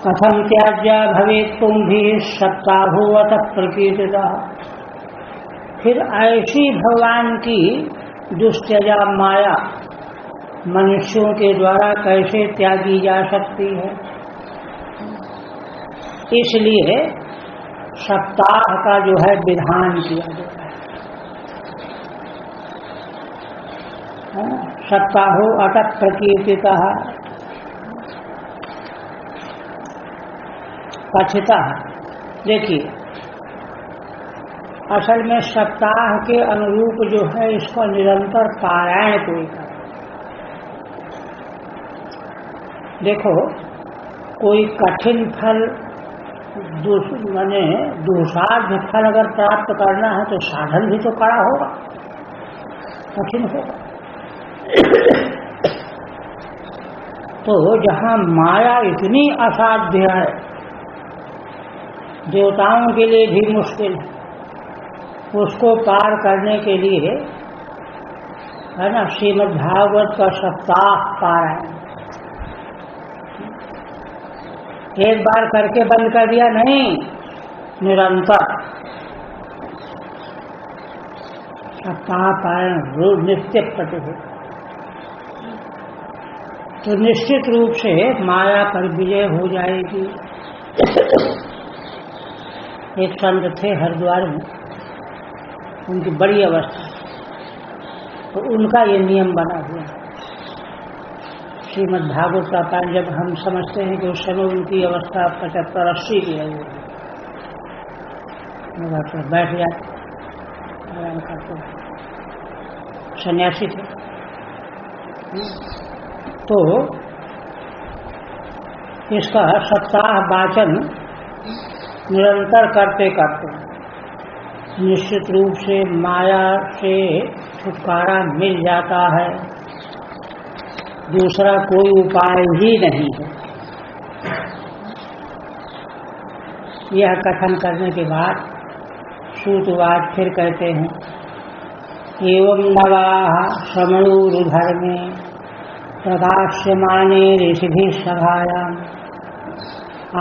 कथम त्याज्या भवेत् पुंभी सप्ताहोऽत प्रकीर्तिता। फिर ऐसी भगवान की दुष्त्यजा माया मनुष्यों के द्वारा कैसे त्यागी जा सकती है। इसलिए सप्ताह का जो है विधान किया गया है। सप्ताहो अटक प्रकीर्तिता कथिता। देखिए, असल में सप्ताह के अनुरूप जो है इसका निरंतर पारायण कोई करे। देखो, कोई कठिन फल माने दुसाध्य फल अगर प्राप्त करना है तो साधन भी तो कड़ा होगा, कठिन होगा। तो जहाँ माया इतनी असाध्य है, देवताओं के लिए भी मुश्किल है, उसको पार करने के लिए है ना श्रीमद् भागवत का सप्ताह पारायण। एक बार करके बंद कर दिया नहीं, निरंतर सप्ताह पारायण रोज नित्य प्रतिदिन। तो निश्चित रूप से माया पर विजय हो जाएगी। एक संत थे हरिद्वार में, उनकी बड़ी अवस्था, तो उनका ये नियम बना हुआ। श्रीमद् भागवत का पाठ जब हम समझते हैं कि उस समय उनकी अवस्था 75-80 की है, वो बैठ जाते, आराम करते, सन्यासी थे। तो इसका सप्ताह वाचन निरंतर करते करते निश्चित रूप से माया से छुटकारा मिल जाता है। दूसरा कोई उपाय ही नहीं है। यह कथन करने के बाद सूतवाद फिर कहते हैं, एवं नवाः श्रमणोरुधर्मे प्रकाश्यमाने ऋषिभिः सभायाम्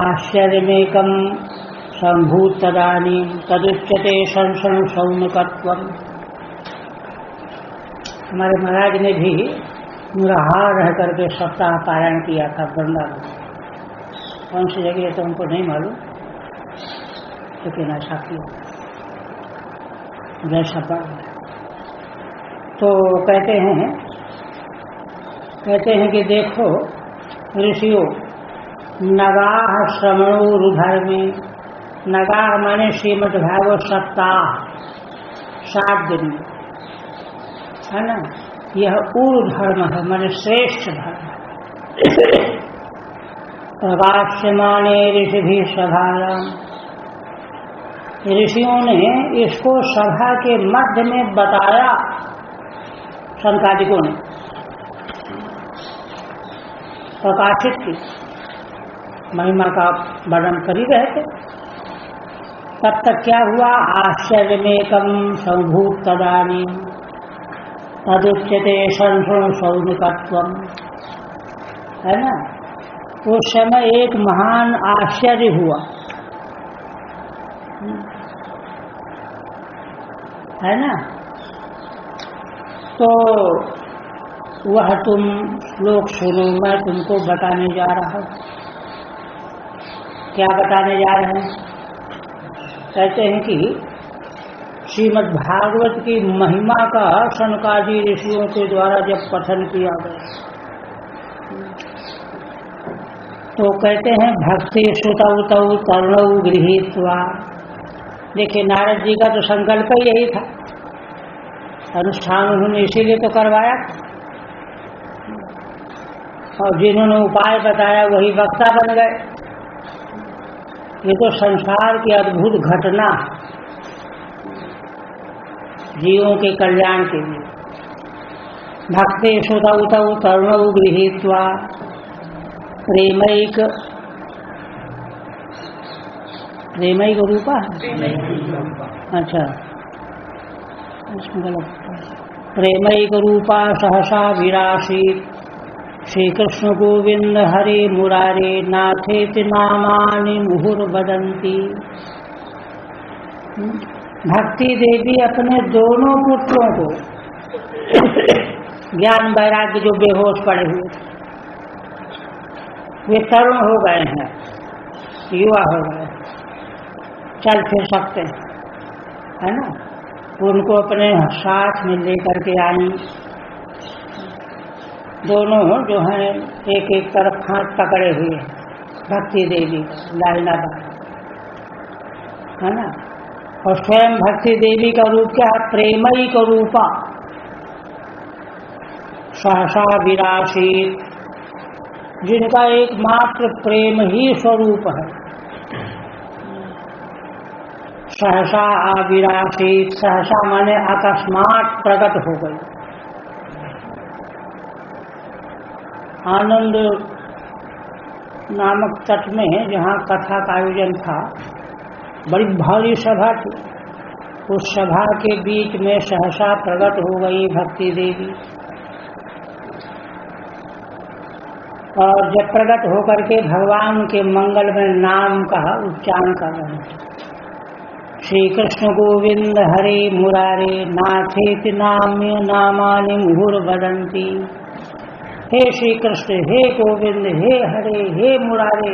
आश्चर्यमेकं संभूत तदानीं तदुच्यते संसरण सौनकत्वम्। हमारे महाराज ने भी निराहार रह करके सप्ताह पारायण किया था वृंदावन। कौन सी जगह तो हमको नहीं मालूम, लेकिन ऐसा किया जैसा पड़ा। तो कहते हैं कि देखो ऋषियों, नगाह श्रवणोरुधर्मे, नगाह माने श्रीमद् भागवत सप्ताह 7 दिन में, है ना। यह ऊर्ध्व धर्म है, माने श्रेष्ठ धर्म। प्रकाश्यमाने ऋषि भी सभायाम, ऋषियों ने इसको सभा के मध्य में बताया। संकादिकों ने प्रकाशित की, महिमा का वर्णन कर ही रहे थे। तब तक क्या हुआ? आश्चर्यमेकम संभूत तदानीं तदुच्यते संसरण सौनकत्वम्, है ना। उस समय एक महान आश्चर्य हुआ, है ना। तो वह तुम लोग सुनो, मैं तुमको बताने जा रहा हूँ। क्या बताने जा रहे हैं? कहते हैं कि श्रीमद् भागवत की महिमा का सनकादि ऋषियों के द्वारा जब कथन किया गया, तो कहते हैं भक्ति श्रुतौ तौ तरुणौ गृहीत्वा। देखिए, नारद जी का तो संकल्प ही यही था, अनुष्ठान उन्होंने इसीलिए तो करवाया, और जिन्होंने उपाय बताया वही वक्ता बन गए। ये तो संसार की अद्भुत घटना, जीवों के कल्याण के लिए। भक्ति श्रुतौ तौ तरुणौ गृहीत्वा प्रेमैक रूपा, अच्छा इसमें गलत, प्रेमैक रूपा सहसा विरासीत श्री कृष्ण गोविंद हरे मुरारे नाथेति नामानि मुहुर्वदन्ति। भक्ति देवी अपने दोनों पुत्रों को, ज्ञान वैराग्य जो बेहोश पड़े हुए थे, वे तरुण हो गए हैं, युवा हो गए, चल फिर सकते हैं, है ना। उनको अपने साथ में लेकर के आई। दोनों जो हैं एक एक तरफ हाथ पकड़े हुए हैं, भक्ति देवी लाइनाबाद, है ना। और स्वयं भक्ति देवी का रूप क्या है? प्रेमई का रूपा सहसा विरासी, जिनका एकमात्र प्रेम ही स्वरूप है। सहसा आविरासी, सहसा माने अकस्मात प्रकट हो गई। आनंद नामक तट में जहाँ कथा का आयोजन था, बड़ी भारी सभा थी। उस सभा के बीच में सहसा प्रकट हो गई भक्ति देवी, और जब प्रकट होकर के भगवान के मंगल में नाम का उच्चारण कर रहे थे, श्री कृष्ण गोविंद हरे मुरारे नाथेति नाम्य नामानि मुहुर्वदन्ति। हे श्री कृष्ण, हे गोविंद, हे हरे, हे मुरारे,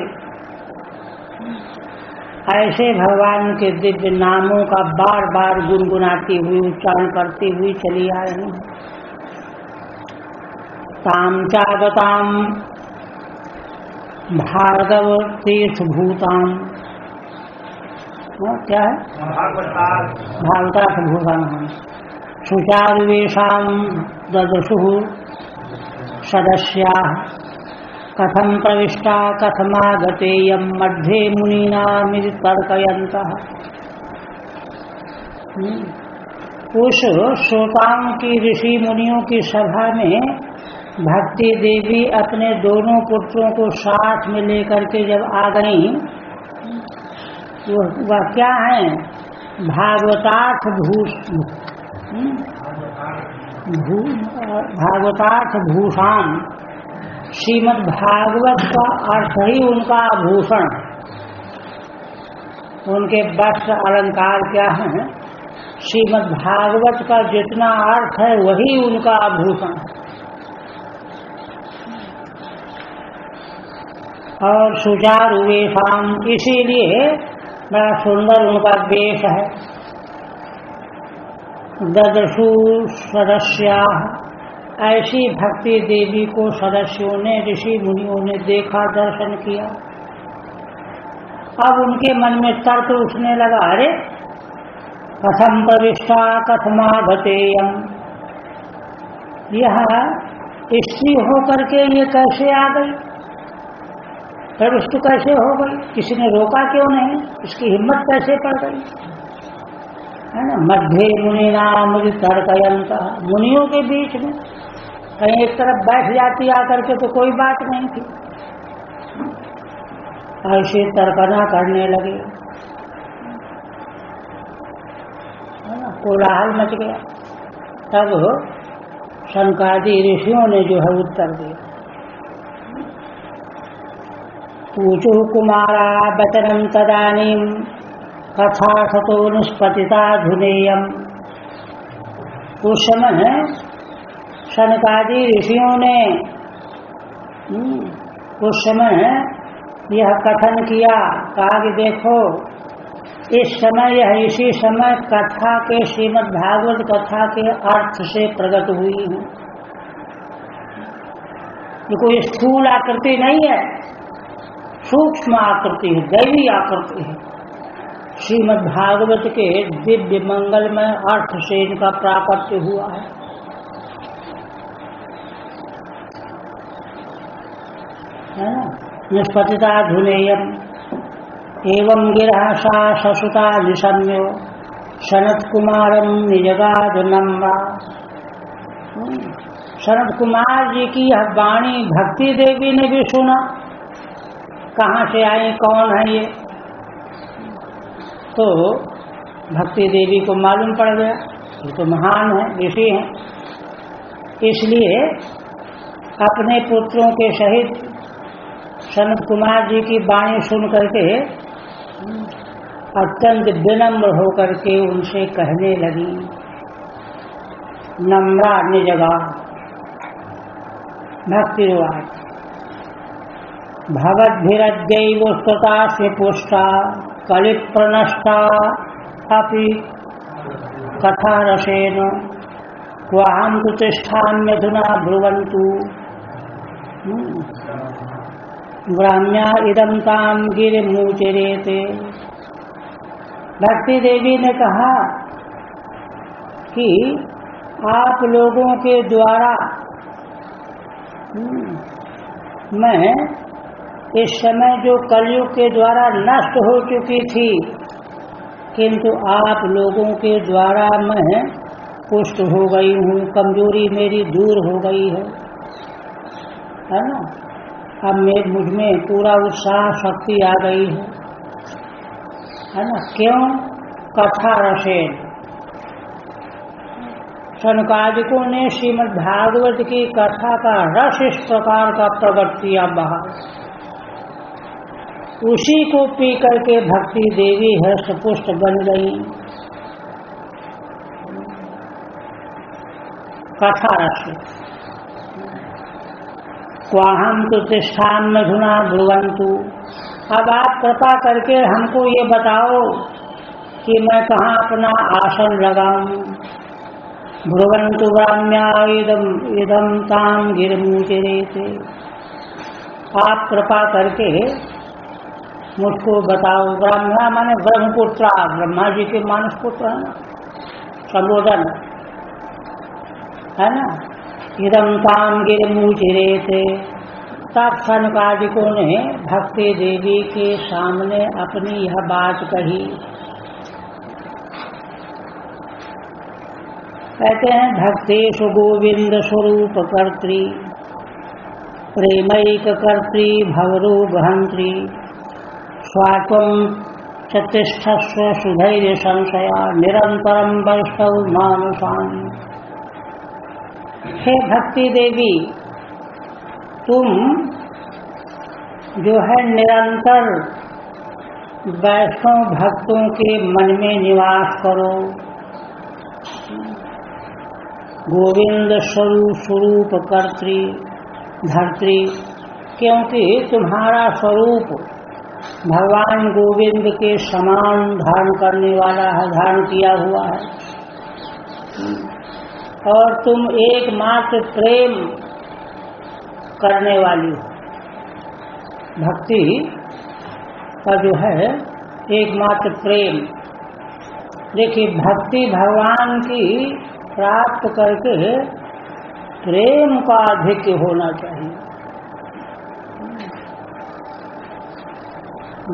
ऐसे भगवान के दिव्य नामों का बार बार गुनगुनाती हुई, उच्चारण करती हुई चली आ रही है। ताम चागताम भार्गव तीर्थभूताम, क्या है? भागवतार्थ भूताम। सुचारुवेशाम ददशु सदस्या कथम प्रविष्टा कथमागतेयं मध्ये मुनीनामिति तर्कयन्तः। उस श्रोताओं की, ऋषि मुनियों की सभा में भक्ति देवी अपने दोनों पुत्रों को साथ में लेकर के जब आ गई, वह क्या है? भागवतार्थ भागवतार्थ भूषण, श्रीमद् भागवत का अर्थ ही उनका आभूषण। उनके वस्त्र अलंकार क्या है, श्रीमद् भागवत का जितना अर्थ है वही उनका आभूषण है। और सुचारु वेशम, इसीलिए बड़ा सुंदर उनका वेश है। ददशु सदस्या, ऐसी भक्ति देवी को सदस्यों ने, ऋषि मुनियों ने देखा, दर्शन किया। अब उनके मन में तर्क उठने लगा, अरे कथम प्रविष्टा कथमागतेयम, यह स्त्री होकर के ये कैसे आ गई, प्रविष्ट कैसे हो गई, किसी ने रोका क्यों नहीं, इसकी हिम्मत कैसे पड़ गई, है ना। मध्य मुनि नाम तर्कयंत, मुनियों के बीच में कहीं एक तरफ बैठ जाती आकर के तो कोई बात नहीं थी, ऐसे तर्कना करने लगे, है ना, कोलाहल मच गया। तब शनकादि ऋषियों ने जो है उत्तर दिया, पूछु कुमारा वचनम तदानीम कथा सतो निष्पतिता धुनेयम। उस समय शनकादि ऋषियों ने उस समय यह कथन किया, कहा कि देखो इस समय, यह इसी समय कथा के, श्रीमद् भागवत कथा के अर्थ से प्रकट हुई है। ये कोई स्थूल आकृति नहीं है, सूक्ष्म आकृति है, दैवी आकृति है। श्रीमद् भागवत के दिव्य मंगलमय अर्थ से इनका प्राकट्य हुआ है ना। निष्पतिता धुनेयम एवं गिरह सा ससुता निशम्यो सनत कुमारम निजगाद नम्रा। सनत कुमार जी की यह वाणी भक्ति देवी ने भी सुना, कहाँ से आई, कौन है ये, तो भक्ति देवी को मालूम पड़ गया ये तो महान है, ऋषि हैं। इसलिए अपने पुत्रों के सहित सनत कुमार जी की वाणी सुन करके अत्यंत विनम्र होकर के उनसे कहने लगी, नम्रा निजगा। भक्ति रुआज भगवद्भिरद्यैव स्तुता से पुष्टा कलित प्रनष्टा अपि कथा रसेन क्वाहं तु तिष्ठाम्यधुना ब्रुवन्तु ग्राम्या इदं ताम गिरिमुचिरेते। भक्ति देवी ने कहा कि आप लोगों के द्वारा मैं इस समय जो कलयुग के द्वारा नष्ट हो चुकी थी, किंतु आप लोगों के द्वारा मैं पुष्ट हो गई हूँ, कमजोरी मेरी दूर हो गई है ना। अब मुझ में पूरा उत्साह शक्ति आ गई है ना। क्यों? कथा रसेन, शनकादिकों ने श्रीमद् भागवत की कथा का रस इस प्रकार का प्रकट किया बाहर, उसी को पी करके भक्ति देवी हर्षपुष्ट बन गई। कथा रस क्वाहं तु तिष्ठाम्यधुना ब्रुवन्तु। अब आप कृपा करके हमको ये बताओ कि मैं कहाँ अपना आसन लगाऊं। ब्रुवन्तु ग्राम्या इदं ताम गिरिमुचिरेते। आप कृपा करके मुझको बताओ। ब्रह्मा माने ब्रह्मपुत्र, ब्रह्मा जी के मानस पुत्र है ना, संबोधन है ना। इदं ताम गिरिमुचिरेते। तब सनकादिकों ने भक्ति देवी के सामने अपनी यह बात कही। कहते हैं भक्तेषु गोविंद स्वरूप कर्त्री प्रेमैक कर्त्री भवरूप हंत्री स्वात्वं चतिष्ठस्व सुधैर्य संशया निरंतरम वैष्णव मानुषान्। हे भक्ति देवी, तुम जो है निरंतर वैष्णव भक्तों के मन में निवास करो। गोविंद स्वरूप कर्त्री धर्त्री, क्योंकि तुम्हारा स्वरूप भगवान गोविंद के समान धारण करने वाला है, धारण किया हुआ है। और तुम एकमात्र प्रेम करने वाली हो। भक्ति का जो है एकमात्र प्रेम। देखिए, भक्ति भगवान की प्राप्त करके प्रेम का अधिक होना चाहिए।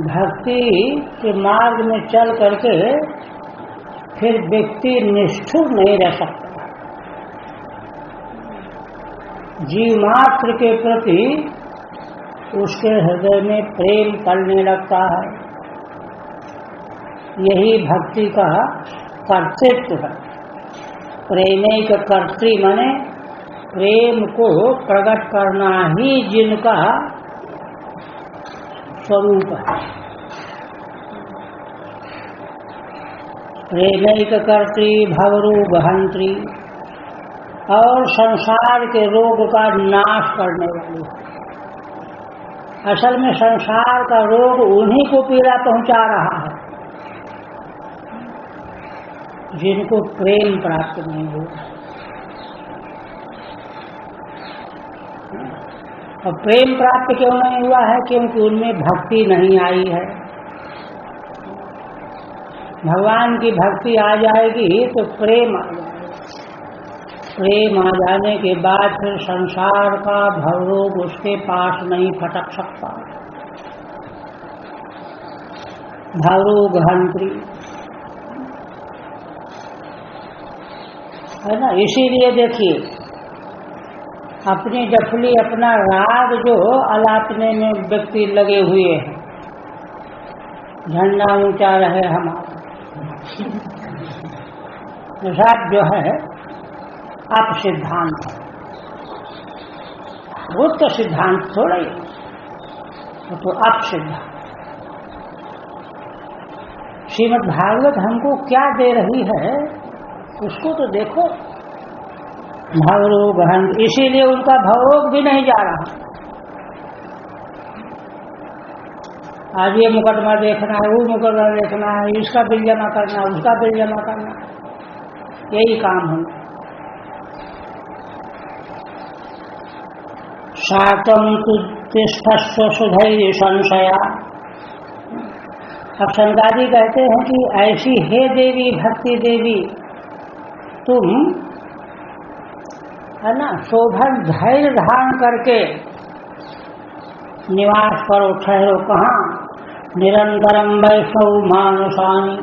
भक्ति के मार्ग में चल करके फिर व्यक्ति निष्ठुर नहीं रह सकता। जीव मात्र के प्रति उसके हृदय में प्रेम पलने लगता है। यही भक्ति का कर्तृत्व है। प्रेमैक कर्त्री माने प्रेम को प्रकट करना ही जिनका स्वरूप है। प्रेमैक कर्त्री भवरोग हंत्री, और संसार के रोग का नाश करने वाली। असल में संसार का रोग उन्हीं को पीड़ा पहुंचा रहा है जिनको प्रेम प्राप्त नहीं हुआ। और प्रेम प्राप्त क्यों नहीं हुआ है? क्योंकि उनमें भक्ति नहीं आई है। भगवान की भक्ति आ जाएगी तो प्रेम आ जाएगा। प्रेम आ जाने के बाद फिर संसार का भवरोग उसके पास नहीं फटक सकता। भवरोग हंत्री है ना। इसीलिए देखिए, अपनी डफली अपना राग जो अलापने में व्यक्ति लगे हुए हैं, झंडा ऊंचा रहे हमारा, राग जो है अप सिद्धांत। वो तो सिद्धांत थोड़ा ही, वो तो अप सिद्धांत। श्रीमद् भागवत हमको क्या दे रही है उसको तो देखो। भवरोग हंत, इसीलिए उनका भवरोग भी नहीं जा रहा। आज ये मुकदमा देखना है, वो मुकदमा देखना है, इसका बिल जमा करना, उसका बिल जमा करना, यही काम है। सातम तिष्ठस्व सुधैर्य संशया। अब शंकराजी कहते हैं कि ऐसी हे देवी भक्ति देवी, तुम है ना शोभन धैर्य धारण करके निवास करो, ठहरो। कहाँ? निरंतरम वैष्णव मानुषानी,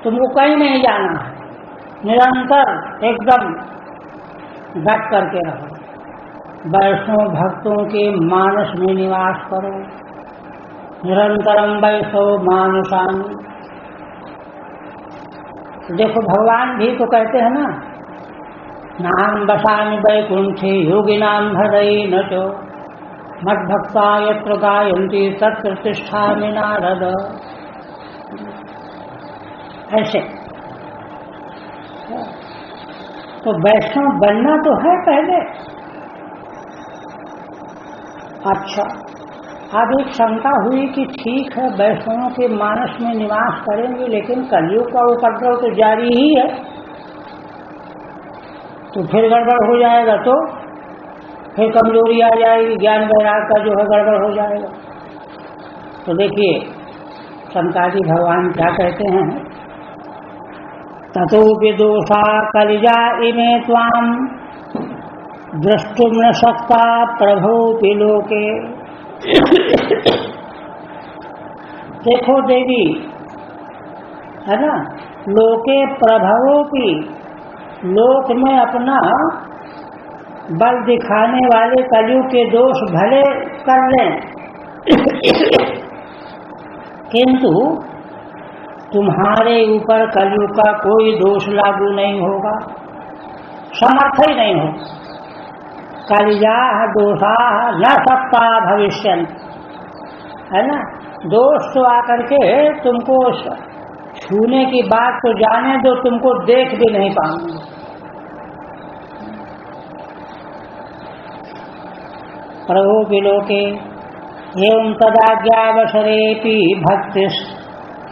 तुमको कहीं नहीं जाना है, निरंतर एकदम डट करके रहो। वैष्णव भक्तों के मानस में निवास करो। निरंतरम वैष्णव मानुषानी। देखो, भगवान भी तो कहते हैं ना, नाम बसामि वैकुंठे योगिनाम हृदय नचो मद्भक्ता यत्र गायन्ति तत्र तिष्ठामि नारद। ऐसे तो वैष्णव बनना तो है पहले। अच्छा, अब एक शंका हुई कि ठीक है वैष्णवों के मानस में निवास करेंगे, लेकिन कलयुग का उपद्रव तो जारी ही है, तो फिर गड़बड़ हो जाएगा, तो फिर कमजोरी आ जाएगी, ज्ञान वैराग का जो है गड़बड़ हो जाएगा। तो देखिए शंकराजी भगवान क्या कहते हैं, ततोपि दोषा कलिजा इमे त्वाम द्रष्टुम न शक्ता प्रभोपि लोके। देखो देवी, है ना, लोके प्रभवोपि, लोक में अपना बल दिखाने वाले कलयुग के दोष भले कर लें, किंतु तुम्हारे ऊपर कलयुग का कोई दोष लागू नहीं होगा, समर्थ ही नहीं होगा। कलिजा दोषा न सत्ता भविष्यन्ति, है ना, दोस्त तो आकर के तुमको छूने की बात तो जाने दो, तुमको देख भी नहीं पाऊंगे। प्रभु विलोके एवं तदाज्ञावसरेपि भक्ति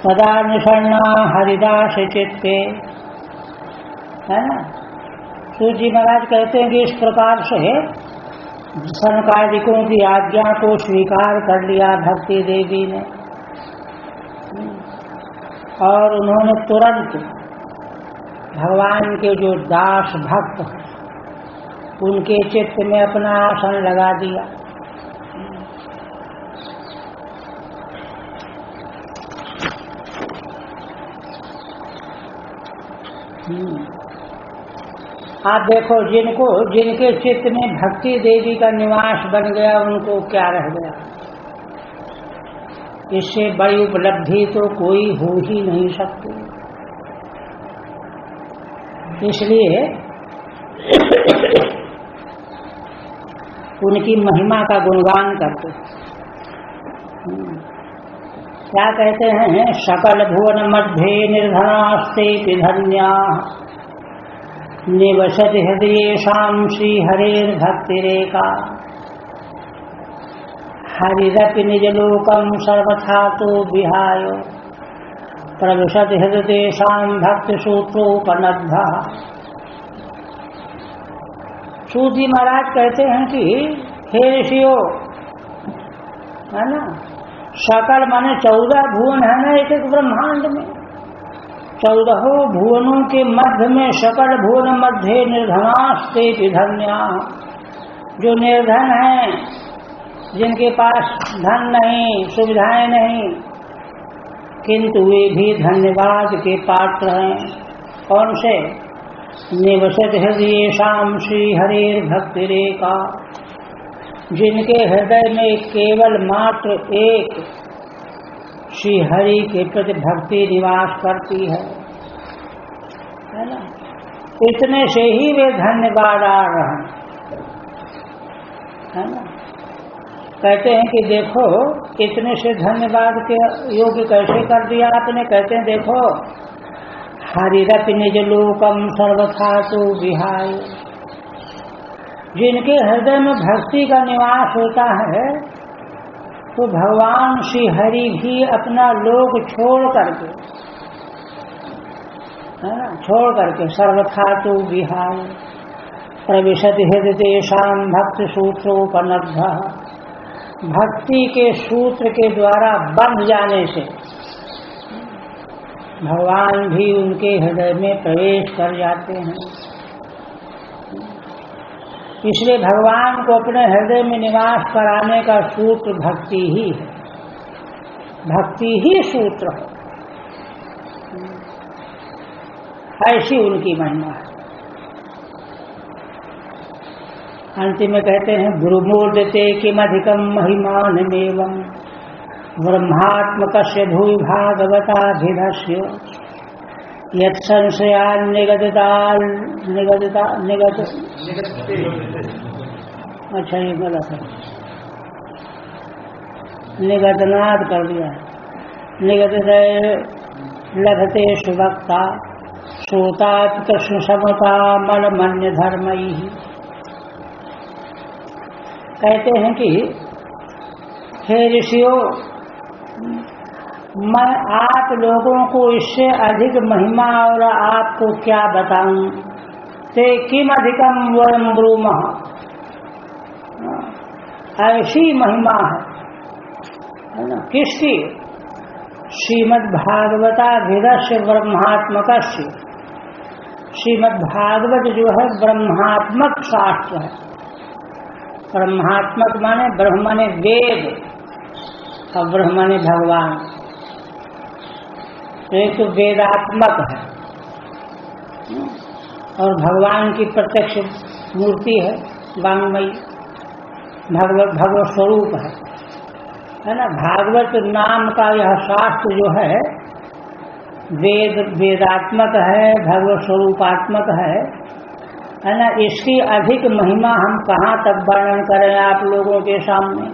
सदा निषण्णा हरिदास चित्ते, है ना। सूत जी महाराज कहते हैं कि इस प्रकार से सनकादिकों की आज्ञा को स्वीकार कर लिया भक्ति देवी ने, और उन्होंने तुरंत भगवान के जो दास भक्त हैं उनके चित्त में अपना आसन लगा दिया। आप देखो, जिनके चित्त में भक्ति देवी का निवास बन गया उनको क्या रह गया। इससे बड़ी उपलब्धि तो कोई हो ही नहीं सकती। इसलिए उनकी महिमा का गुणगान करते। क्या कहते हैं, सकल भुवन मध्ये निर्धनास्ते धन्या निवसति हृदयेषां श्री हरेर्भक्तिरेका हरिरपि निजलोकं सर्वथा तो विहाय प्रविशति हृदयेषां भक्तिसूत्रोपनद्धः। सूत जी महाराज कहते हैं कि हे ऋषियों, है ना, सकल माने 14 भुवन है ना एक एक ब्रह्मांड में, 14 भुवनों के मध्य में सकल भुवन मध्य निर्धनास्ते धन्या, जो निर्धन हैं, जिनके पास धन नहीं, सुविधाएं नहीं, किंतु वे भी धन्यवाद के पात्र हैं। कौन से? निवसत हृदयेषां श्री हरेर्भक्तिरेका, जिनके हृदय में केवल मात्र एक श्री हरि के प्रति भक्ति निवास करती है ना। इतने से ही वे धन्यवाद आ रहे है ना। कहते हैं कि देखो इतने से धन्यवाद के योग्य कैसे कर दिया आपने। कहते हैं देखो, हरिरपि निज लोकम सर्वथा तो विहाय, जिनके हृदय में भक्ति का निवास होता है तो भगवान श्री हरि भी अपना लोक छोड़ करके, है ना, छोड़ करके सर्वथा तो विहाय प्रविशति हृदयेषां भक्ति सूत्रोपनद्धः, भक्ति के सूत्र के द्वारा बंध जाने से भगवान भी उनके हृदय में प्रवेश कर जाते हैं। इसलिए भगवान को अपने हृदय में निवास कराने का सूत्र भक्ति ही है, भक्ति ही सूत्र है। ऐसी उनकी महिमा है। अंतिम में कहते हैं, गुरुमूर्धते किमधिकम महिमानमेवं ब्रह्मात्मकस्य भूय भागवताभिधस्य यत्संशयान् निगदित अच्छा ये गलत है, निगदनाद कर दिया। निगदित लभते सुभक्ता श्रोतात् कृष्ण समता मलमन्य धर्मैः। कहते हैं कि हे ऋषियों, मैं आप लोगों को इससे अधिक महिमा और आपको क्या बताऊं। ते किम अधिकम वयम ब्रूमः, ऐसी महिमा है ना किसकी। श्रीमद्भागवताभिधस्य ब्रह्मात्मकस्य, श्रीमद्भागवत जो है ब्रह्मात्मक शास्त्र है। ब्रह्मात्मक माने ब्रह्म माने वेद और ब्रह्म माने भगवान। तो एक तो वेदात्मक है और भगवान की प्रत्यक्ष मूर्ति है, वांगमयी भगवत स्वरूप है ना। भागवत नाम का यह शास्त्र जो है वेदात्मक है, भगवत स्वरूपात्मक है ना। इसकी अधिक महिमा हम कहाँ तक वर्णन करें आप लोगों के सामने।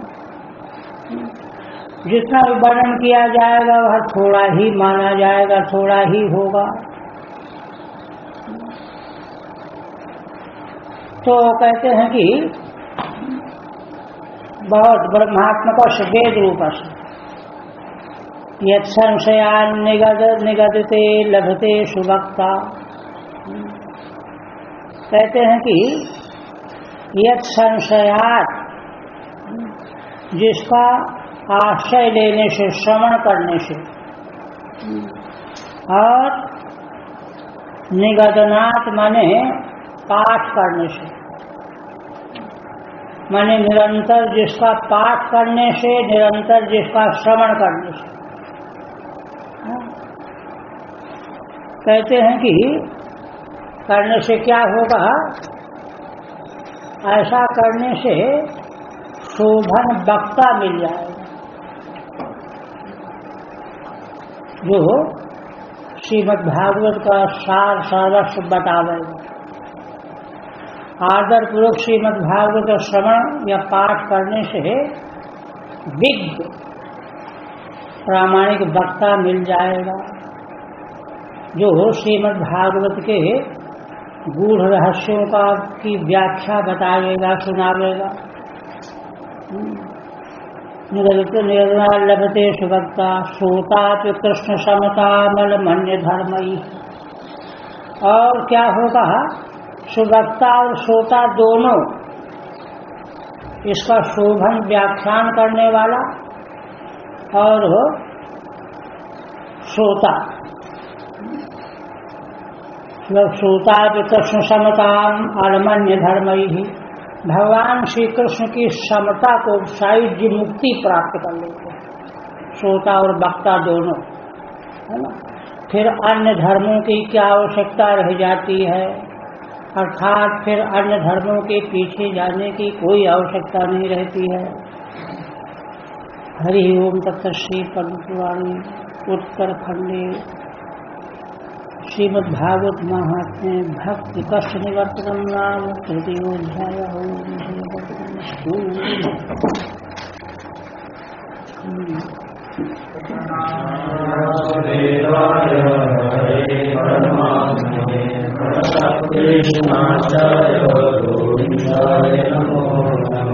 जितना भी वर्णन किया जाएगा वह थोड़ा ही माना जाएगा, थोड़ा ही होगा। तो कहते हैं कि बहुत ब्रह्मात्मक वेद रूप से यत् संशयान् निगदते लभते सुभक्ता। कहते हैं कि यत् संशयात्, जिसका आश्रय लेने से, श्रवण करने से, और निगदनात् माने पाठ करने से, माने निरंतर जिसका पाठ करने से, निरंतर जिसका श्रवण करने से। कहते हैं कि करने से क्या होगा, ऐसा करने से शोभन वक्ता मिल जाएगा, जो श्रीमद् भागवत का सार सर्वस्व बतावेगा। आदर पूर्वक श्रीमद् भागवत का श्रवण या पाठ करने से विज्ञ प्रामाणिक वक्ता मिल जाएगा, जो श्रीमद् भागवत के गूढ़ रहस्यों का की व्याख्या बतावेगा, सुनावेगा। निरंतर लभते सुभक्ता श्रोता तो कृष्ण समता मल मन्य धर्मई। और क्या होगा, सुभक्ता और श्रोता दोनों, इसका शोभन व्याख्यान करने वाला और श्रोता, श्रोता कृष्ण समताम अलमन्य धर्मई ही, भगवान श्री कृष्ण की समता को सायुज्य मुक्ति प्राप्त कर लेते हैं, श्रोता और वक्ता दोनों, है ना। फिर अन्य धर्मों की क्या आवश्यकता रह जाती है, अर्थात फिर अन्य धर्मों के पीछे जाने की कोई आवश्यकता नहीं रहती है। हरि ओम तत्सत्। श्री पद्मपुराणे उत्तरखंडे श्रीमद्भागवत महात्म्ये भक्ति कष्ट निवर्तनम नाम तृतीयोऽध्यायः। ओम